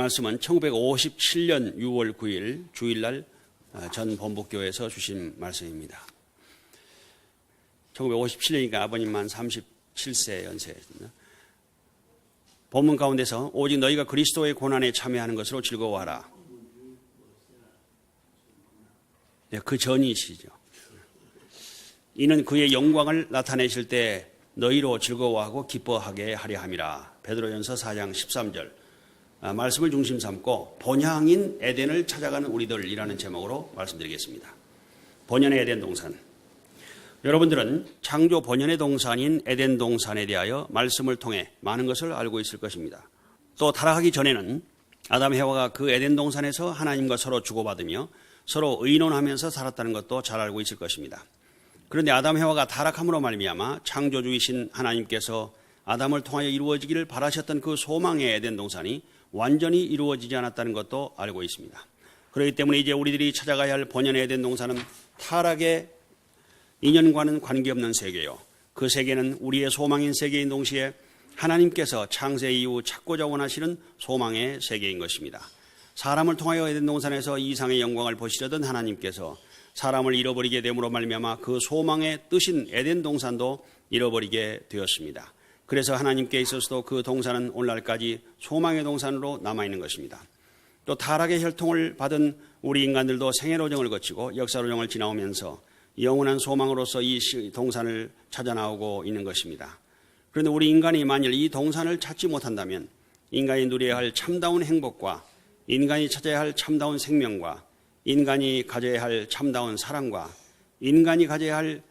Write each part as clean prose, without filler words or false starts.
말씀은 1957년 6월 9일 주일날 전 본부교회에서 주신 말씀입니다. 1957년이니까 아버님만 37세 연세였습니다. 본문 가운데서 오직 너희가 그리스도의 고난에 참여하는 것으로 즐거워하라. 네, 그 전이시죠. 이는 그의 영광을 나타내실 때 너희로 즐거워하고 기뻐하게 하려 함이라. 베드로전서 4장 13절 말씀을 중심 삼고 본향인 에덴을 찾아가는 우리들이라는 제목으로 말씀드리겠습니다. 본연의 에덴 동산. 여러분들은 창조 본연의 동산인 에덴 동산에 대하여 말씀을 통해 많은 것을 알고 있을 것입니다. 또 타락하기 전에는 아담 해와가 그 에덴 동산에서 하나님과 서로 주고받으며 서로 의논하면서 살았다는 것도 잘 알고 있을 것입니다. 그런데 아담 해와가 타락함으로 말미암아 창조주이신 하나님께서 아담을 통하여 이루어지기를 바라셨던 그 소망의 에덴 동산이 완전히 이루어지지 않았다는 것도 알고 있습니다. 그렇기 때문에 이제 우리들이 찾아가야 할 본연의 에덴 동산은 타락의 인연과는 관계없는 세계요. 그 세계는 우리의 소망인 세계인 동시에 하나님께서 창세 이후 찾고자 원하시는 소망의 세계인 것입니다. 사람을 통하여 에덴 동산에서 이상의 영광을 보시려던 하나님께서 사람을 잃어버리게 됨으로 말미암아 그 소망의 뜻인 에덴 동산도 잃어버리게 되었습니다. 그래서 하나님께 있어서도 그 동산은 오늘날까지 소망의 동산으로 남아있는 것입니다. 또 타락의 혈통을 받은 우리 인간들도 생애로정을 거치고 역사로정을 지나오면서 영원한 소망으로서 이 동산을 찾아 나오고 있는 것입니다. 그런데 우리 인간이 만일 이 동산을 찾지 못한다면 인간이 누려야 할 참다운 행복과 인간이 찾아야 할 참다운 생명과 인간이 가져야 할 참다운 사랑과 인간이 가져야 할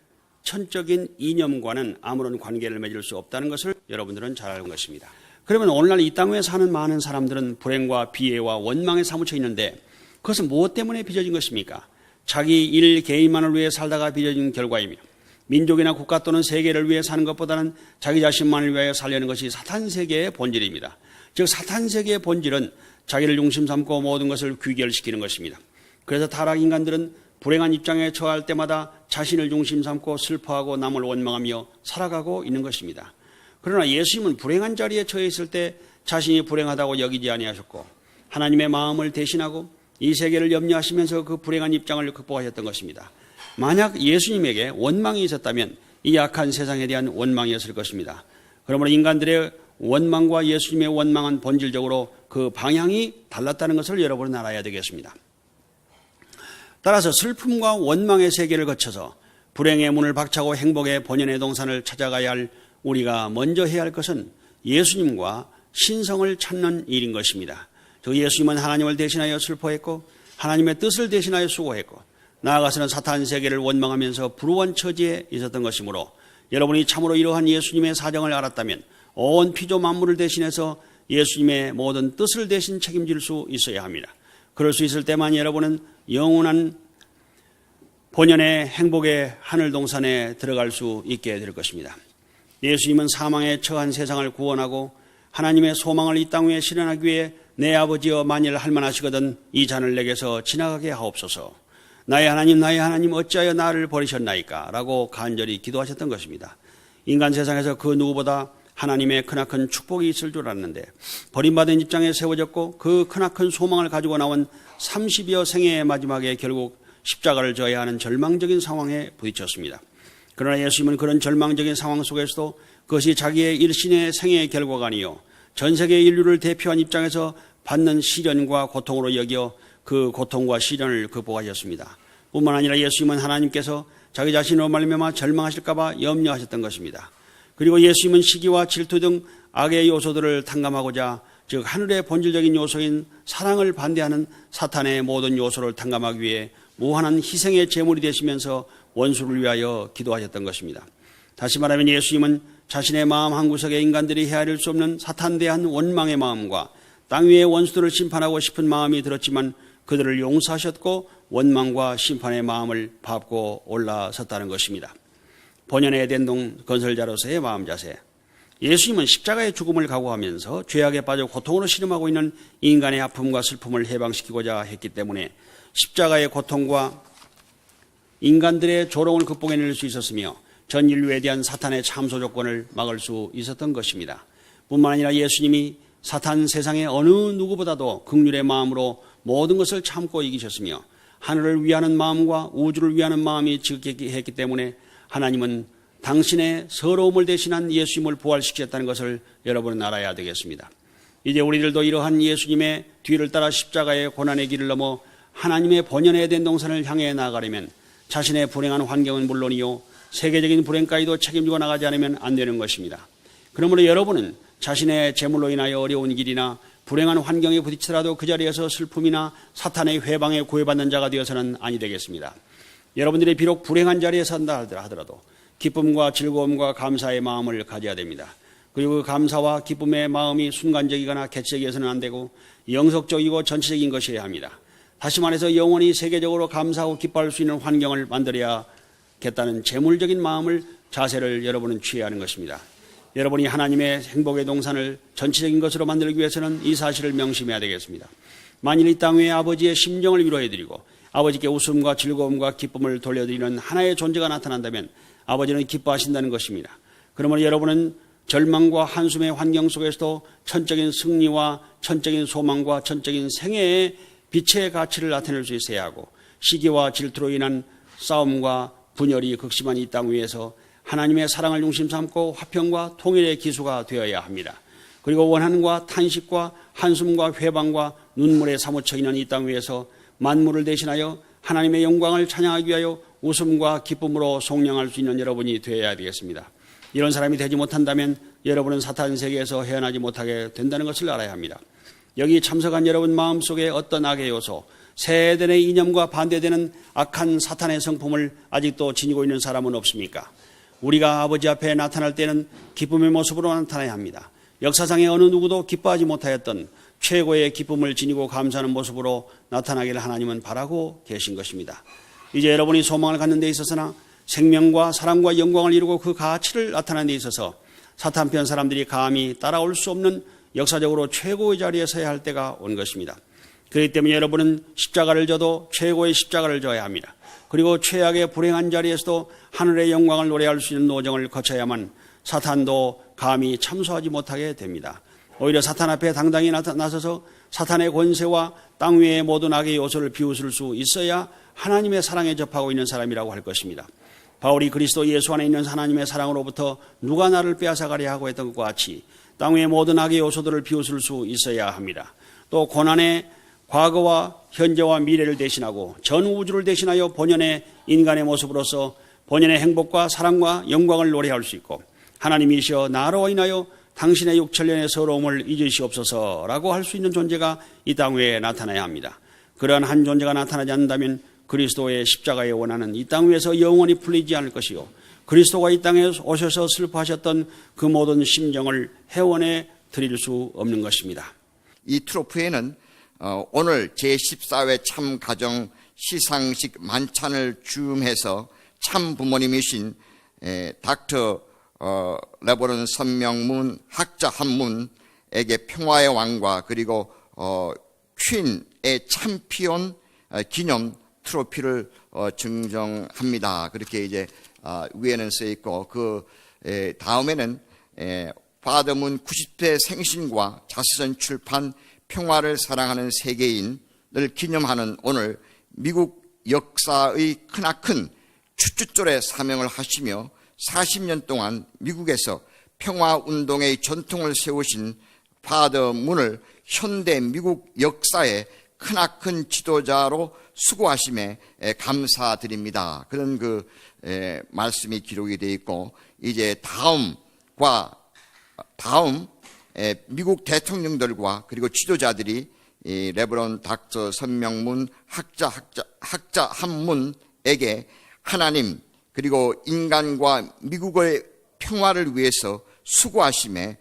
천적인 이념과는 아무런 관계를 맺을 수 없다는 것을 여러분들은 잘 알고 것입니다. 그러면 오늘날 이 땅 위에 사는 많은 사람들은 불행과 비애와 원망에 사무쳐 있는데 그것은 무엇 때문에 빚어진 것입니까? 자기 일 개인만을 위해 살다가 빚어진 결과이며 민족이나 국가 또는 세계를 위해 사는 것보다는 자기 자신만을 위하여 살려는 것이 사탄 세계의 본질입니다. 즉 사탄 세계의 본질은 자기를 중심 삼고 모든 것을 귀결시키는 것입니다. 그래서 타락 인간들은 불행한 입장에 처할 때마다 자신을 중심 삼고 슬퍼하고 남을 원망하며 살아가고 있는 것입니다. 그러나 예수님은 불행한 자리에 처해 있을 때 자신이 불행하다고 여기지 아니하셨고 하나님의 마음을 대신하고 이 세계를 염려하시면서 그 불행한 입장을 극복하셨던 것입니다. 만약 예수님에게 원망이 있었다면 이 악한 세상에 대한 원망이었을 것입니다. 그러므로 인간들의 원망과 예수님의 원망은 본질적으로 그 방향이 달랐다는 것을 여러분은 알아야 되겠습니다. 따라서 슬픔과 원망의 세계를 거쳐서 불행의 문을 박차고 행복의 본연의 동산을 찾아가야 할 우리가 먼저 해야 할 것은 예수님과 신성을 찾는 일인 것입니다. 저 예수님은 하나님을 대신하여 슬퍼했고 하나님의 뜻을 대신하여 수고했고 나아가서는 사탄 세계를 원망하면서 불우한 처지에 있었던 것이므로 여러분이 참으로 이러한 예수님의 사정을 알았다면 온 피조 만물을 대신해서 예수님의 모든 뜻을 대신 책임질 수 있어야 합니다. 그럴 수 있을 때만 여러분은 영원한 본연의 행복의 하늘 동산에 들어갈 수 있게 될 것입니다. 예수님은 사망에 처한 세상을 구원하고 하나님의 소망을 이 땅 위에 실현하기 위해 내 아버지여 만일 할만하시거든 이 잔을 내게서 지나가게 하옵소서. 나의 하나님 어찌하여 나를 버리셨나이까 라고 간절히 기도하셨던 것입니다. 인간 세상에서 그 누구보다 하나님의 크나큰 축복이 있을 줄 알았는데 버림받은 입장에 세워졌고 그 크나큰 소망을 가지고 나온 30여 생애의 마지막에 결국 십자가를 져야 하는 절망적인 상황에 부딪혔습니다. 그러나 예수님은 그런 절망적인 상황 속에서도 그것이 자기의 일신의 생애의 결과가 아니요 전 세계 인류를 대표한 입장에서 받는 시련과 고통으로 여겨 그 고통과 시련을 극복하셨습니다. 뿐만 아니라 예수님은 하나님께서 자기 자신으로 말미암아 절망하실까 봐 염려하셨던 것입니다. 그리고 예수님은 시기와 질투 등 악의 요소들을 탕감하고자 즉 하늘의 본질적인 요소인 사랑을 반대하는 사탄의 모든 요소를 탕감하기 위해 무한한 희생의 제물이 되시면서 원수를 위하여 기도하셨던 것입니다. 다시 말하면 예수님은 자신의 마음 한구석에 인간들이 헤아릴 수 없는 사탄에 대한 원망의 마음과 땅 위의 원수들을 심판하고 싶은 마음이 들었지만 그들을 용서하셨고 원망과 심판의 마음을 밟고 올라섰다는 것입니다. 본연의 에덴동 건설자로서의 마음 자세. 예수님은 십자가의 죽음을 각오하면서 죄악에 빠져 고통으로 씨름하고 있는 인간의 아픔과 슬픔을 해방시키고자 했기 때문에 십자가의 고통과 인간들의 조롱을 극복해낼 수 있었으며 전 인류에 대한 사탄의 참소 조건을 막을 수 있었던 것입니다. 뿐만 아니라 예수님이 사탄 세상의 어느 누구보다도 긍휼의 마음으로 모든 것을 참고 이기셨으며 하늘을 위하는 마음과 우주를 위하는 마음이 지극했기 때문에 하나님은 당신의 서러움을 대신한 예수님을 부활시켰다는 것을 여러분은 알아야 되겠습니다. 이제 우리들도 이러한 예수님의 뒤를 따라 십자가의 고난의 길을 넘어 하나님의 본연의 된 동산을 향해 나아가려면 자신의 불행한 환경은 물론이요 세계적인 불행까지도 책임지고 나가지 않으면 안 되는 것입니다. 그러므로 여러분은 자신의 재물로 인하여 어려운 길이나 불행한 환경에 부딪히더라도 그 자리에서 슬픔이나 사탄의 회방에 구애받는 자가 되어서는 아니 되겠습니다. 여러분들이 비록 불행한 자리에 산다 하더라도 기쁨과 즐거움과 감사의 마음을 가져야 됩니다. 그리고 그 감사와 기쁨의 마음이 순간적이거나 객체적이어서는 안 되고 영속적이고 전체적인 것이어야 합니다. 다시 말해서 영원히 세계적으로 감사하고 기뻐할 수 있는 환경을 만들어야겠다는 재물적인 마음을 자세를 여러분은 취해야 하는 것입니다. 여러분이 하나님의 행복의 동산을 전체적인 것으로 만들기 위해서는 이 사실을 명심해야 되겠습니다. 만일 이 땅 위에 아버지의 심정을 위로해드리고 아버지께 웃음과 즐거움과 기쁨을 돌려드리는 하나의 존재가 나타난다면 아버지는 기뻐하신다는 것입니다. 그러므로 여러분은 절망과 한숨의 환경 속에서도 천적인 승리와 천적인 소망과 천적인 생애의 빛의 가치를 나타낼 수 있어야 하고 시기와 질투로 인한 싸움과 분열이 극심한 이 땅 위에서 하나님의 사랑을 중심 삼고 화평과 통일의 기수가 되어야 합니다. 그리고 원한과 탄식과 한숨과 회방과 눈물에 사무쳐 있는 이 땅 위에서 만물을 대신하여 하나님의 영광을 찬양하기 위하여 웃음과 기쁨으로 송영할 수 있는 여러분이 되어야 되겠습니다. 이런 사람이 되지 못한다면 여러분은 사탄 세계에서 헤어나지 못하게 된다는 것을 알아야 합니다. 여기 참석한 여러분 마음속에 어떤 악의 요소, 세대의 이념과 반대되는 악한 사탄의 성품을 아직도 지니고 있는 사람은 없습니까? 우리가 아버지 앞에 나타날 때는 기쁨의 모습으로 나타나야 합니다. 역사상의 어느 누구도 기뻐하지 못하였던 최고의 기쁨을 지니고 감사하는 모습으로 나타나기를 하나님은 바라고 계신 것입니다. 이제 여러분이 소망을 갖는 데 있어서나 생명과 사랑과 영광을 이루고 그 가치를 나타내는 데 있어서 사탄편 사람들이 감히 따라올 수 없는 역사적으로 최고의 자리에 서야 할 때가 온 것입니다. 그렇기 때문에 여러분은 십자가를 져도 최고의 십자가를 져야 합니다. 그리고 최악의 불행한 자리에서도 하늘의 영광을 노래할 수 있는 노정을 거쳐야만 사탄도 감히 참소하지 못하게 됩니다. 오히려 사탄 앞에 당당히 나서서 사탄의 권세와 땅 위의 모든 악의 요소를 비웃을 수 있어야 하나님의 사랑에 접하고 있는 사람이라고 할 것입니다. 바울이 그리스도 예수 안에 있는 하나님의 사랑으로부터 누가 나를 빼앗아가려 하고 했던 것과 같이 땅 위의 모든 악의 요소들을 비웃을 수 있어야 합니다. 또 고난의 과거와 현재와 미래를 대신하고 전 우주를 대신하여 본연의 인간의 모습으로서 본연의 행복과 사랑과 영광을 노래할 수 있고 하나님이시여 나로 인하여 당신의 육천년의 서러움을 잊으시옵소서라고 할 수 있는 존재가 이 땅 위에 나타나야 합니다. 그러한 한 존재가 나타나지 않는다면 그리스도의 십자가에 원하는 이 땅 위에서 영원히 풀리지 않을 것이요 그리스도가 이 땅에 오셔서 슬퍼하셨던 그 모든 심정을 회원해 드릴 수 없는 것입니다. 이 트로프에는 오늘 제14회 참가정 시상식 만찬을 주음해서 참 부모님이신 닥터 레버런 선명문 학자 한문에게 평화의 왕과 그리고 퀸의 챔피언 기념 트로피를 증정합니다. 그렇게 이제 위에는 써 있고 그 다음에는 파더문 90대 생신과 자서전 출판 평화를 사랑하는 세계인을 기념하는 오늘 미국 역사의 크나큰 추추졸의 사명을 하시며 40년 동안 미국에서 평화운동의 전통을 세우신 파더 문을 현대 미국 역사의 크나큰 지도자로 수고하심에 감사드립니다. 그런 그 말씀이 기록이 되어 있고 이제 다음 미국 대통령들과 그리고 지도자들이 이 레버런 닥터 선명문 학자 한문에게 하나님 그리고 인간과 미국의 평화를 위해서 수고하심에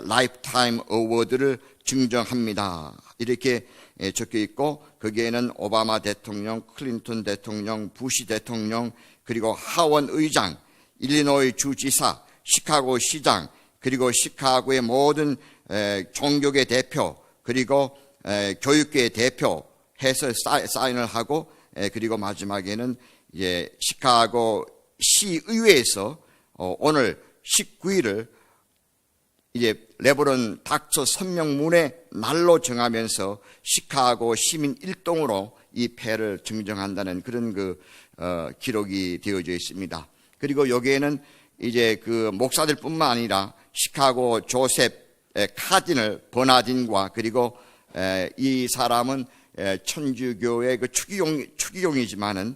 라이프타임 어워드를 증정합니다. 이렇게 적혀 있고 거기에는 오바마 대통령, 클린턴 대통령, 부시 대통령, 그리고 하원 의장, 일리노이 주지사, 시카고 시장, 그리고 시카고의 모든 종교계 대표, 그리고 교육계 대표 해서 사인을 하고 그리고 마지막에는 이제 시카고 시의회에서 오늘 19일을 이제 레버런 닥터 선명문의 날로 정하면서 시카고 시민 일동으로 이 폐를 증정한다는 그런 기록이 되어져 있습니다. 그리고 여기에는 이제 목사들뿐만 아니라 시카고 조셉 카디널 버나딘과 그리고 이 사람은 천주교의 추기경이지만은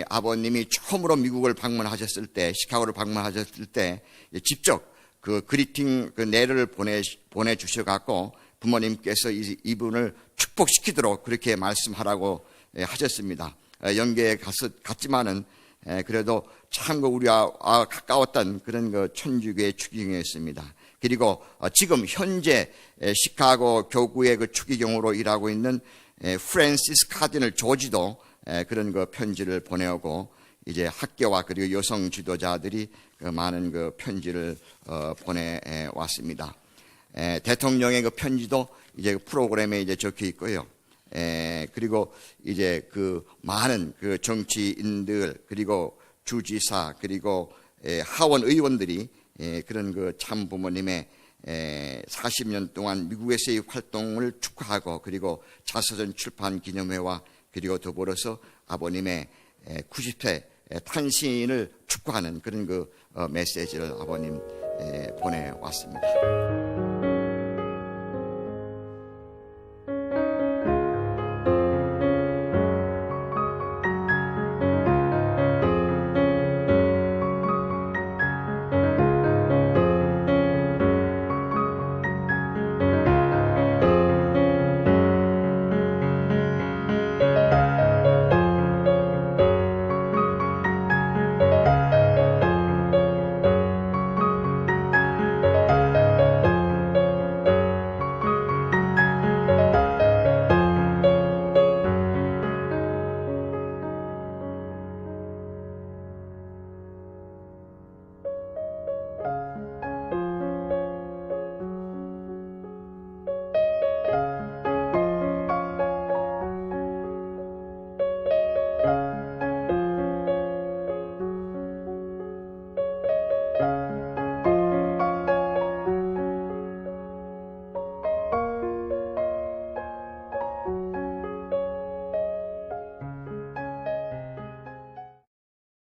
아버님이 처음으로 미국을 방문하셨을 때, 시카고를 방문하셨을 때 직접 그리팅 내를 보내주셔갖고 부모님께서 부분을 축복시키도록 그렇게 말씀하라고 하셨습니다. 영계에 갔지만은 그래도 참 우리와 가까웠던 그런 천주교의 추기경이었습니다. 그리고 지금 현재 시카고 교구의 추기경으로 일하고 있는 프랜시스 카디널 조지도 그런 편지를 보내오고 이제 학교와 그리고 여성 지도자들이 많은 편지를 보내왔습니다. 대통령의 편지도 이제 프로그램에 이제 적혀 있고요. 그리고 이제 많은 정치인들 그리고 주지사 그리고 하원 의원들이 그런 참 부모님의 40년 동안 미국에서의 활동을 축하하고 그리고 자서전 출판 기념회와 그리고 더불어서 아버님의 90회 탄신을 축하하는 그런 메시지를 아버님 보내왔습니다.